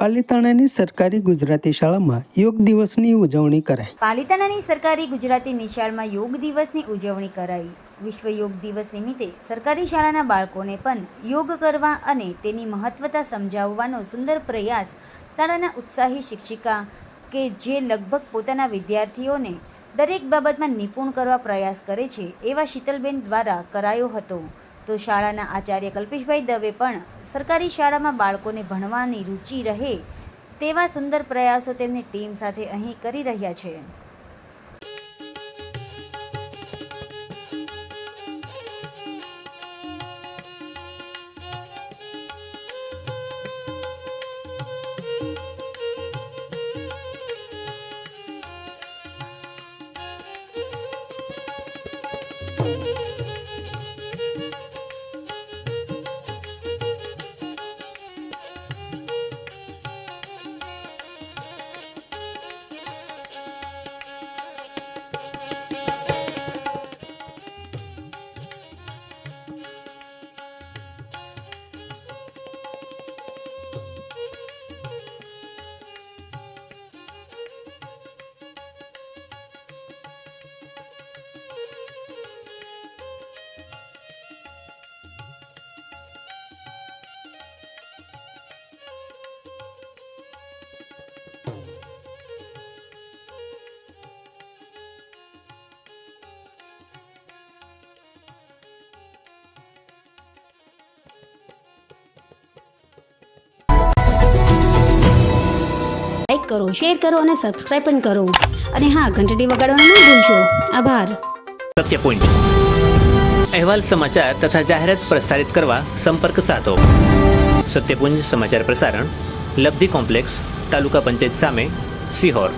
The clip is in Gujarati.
પાલીતાણાની સરકારી ગુજરાતી શાળામાં યોગ દિવસની ઉજવણી કરાઈ। પાલીતાણાની સરકારી ગુજરાતી નિશાળમાં યોગ દિવસની ઉજવણી કરાઈ। વિશ્વ યોગ દિવસ નિમિત્તે સરકારી શાળાના બાળકોને પણ યોગ કરવા અને તેની મહત્વતા સમજાવવાનો સુંદર પ્રયાસ શાળાના ઉત્સાહી શિક્ષિકા કે જે લગભગ પોતાના વિદ્યાર્થીઓને દરેક બાબતમાં નિપુણ કરવા પ્રયાસ કરે છે એવા શીતલબેન દ્વારા કરાયો હતો। તો શાળાના આચાર્ય કલ્પેશભાઈ દવે પણ સરકારી શાળામાં બાળકોને ભણવાની રુચિ રહે તેવા સુંદર પ્રયાસો તેમની ટીમ સાથે અહીં કરી રહ્યા છે। લાઈક કરો, શેર કરો અને સબસ્ક્રાઇબ પણ કરો અને હા, ઘંટડી વગાડવાનું ન ભૂલશો। આભાર। સત્ય પોઈન્ટ અહેવાલ, સમાચાર તથા જાહેરાત પ્રસારિત કરવા સંપર્ક સાધો। સત્યપુંજ સમાચાર પ્રસારણ, લબ્ધિ કોમ્પ્લેક્સ, તાલુકા પંચાયત સામે, સિહોર।